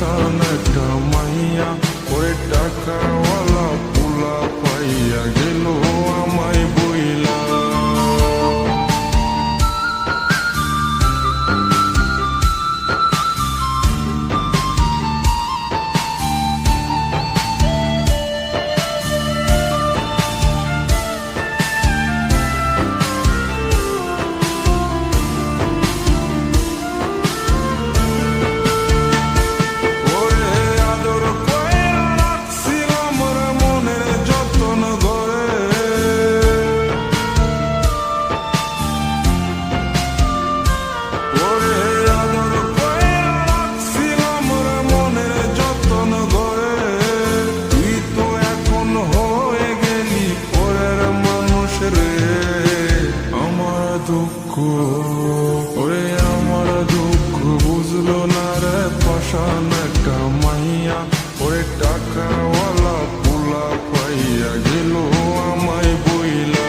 পাশান একটা মাইয়া, ওরে টাকাওয়ালা পোলা পাইয়া গেল আমায় বইলা। ওরে আমার দুঃখ বুঝলো না রে পাশান একটা মাইয়া, ওরে টাকাওয়ালা পোলা পাইয়া গেল আমায় বইলা।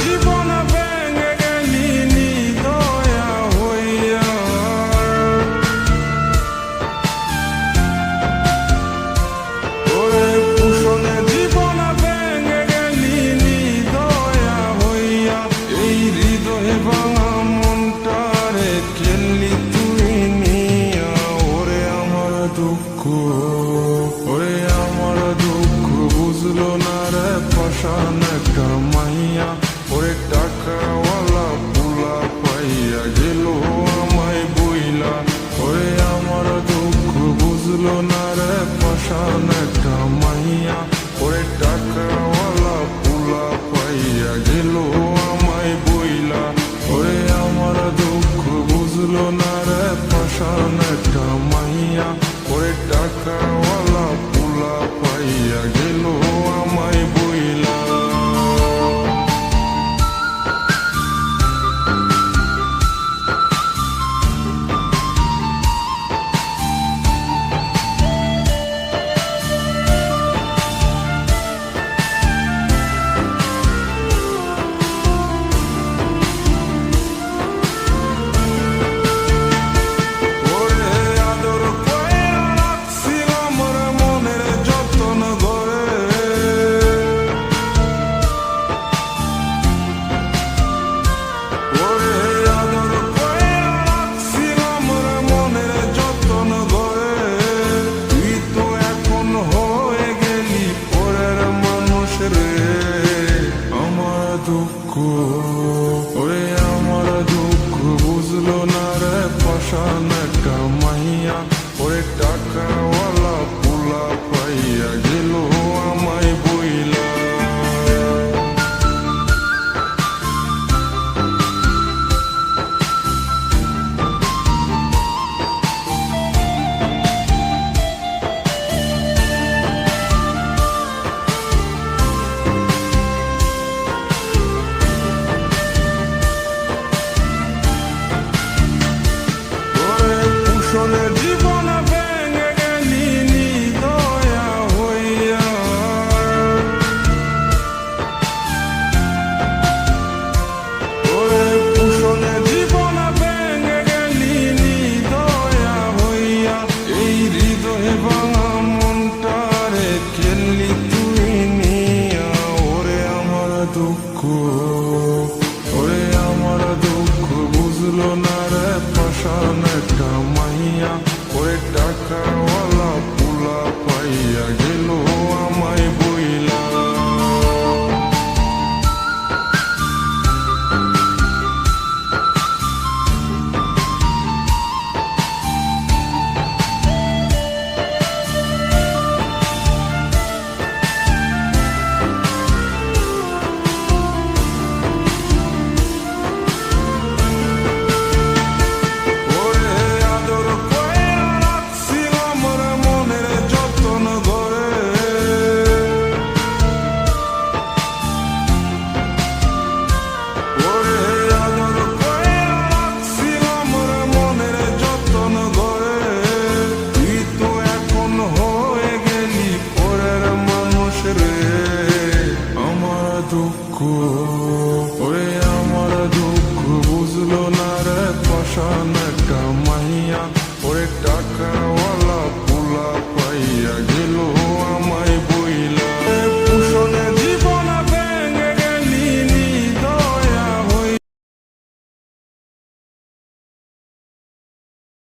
জীবন ভেঙে গেলি দয়া হইয়া, ওরে কুশলে জীবন ভেঙে গেলি দয়া হইয়া, এই হৃদয়ে ভাঙা মনটারে খেললি তুই নিয়া। ওরে আমার দুঃখ, ওরে আমার দুঃখ বুঝলো না রে পাশান একটা মাইয়া, ওরে টাকাওয়ালা পোলা পাইয়া গেল আমায় বইলা। ওরে আমার দুঃখ বুঝলো না রে পাশান একটা মাইয়া, ওরে টাকাওয়ালা পোলা পাইয়া গেল আমায় বইলা। ওরে আমার দুঃখ বুঝলো না রে পাশান একটা মাইয়া, ওরে টাকাওয়ালা পোলা পাইয়া গেল আমায় বইলা। ওরে আমার দুঃখ বুঝলো না রে পাশান একটা মাইয়া, ওরে টাকাওয়ালা পোলা পাইয়া গেল আমায় বইলা। জীবন ভেঙে গেলি দয়া হইয়া, ওরে কুশলে জীবন ভেঙে গেলি দয়া হইয়া, এই হৃদয়ে ভাঙা মনটারে খেললি তুই নিয়া। ওরে আমার দুঃখ, ওরে আমার দুঃখ বুঝলো না রে পাশান একটা মাইয়া, ওরে টাকাওয়ালা পোলা পাইয়া গেল আমায় বইলা। ওরে আদর কইরা রাখছিলাম ওরে আমার দুঃখ বুঝলো না রে পাষাণ একটা মাইয়া ওরে টাকা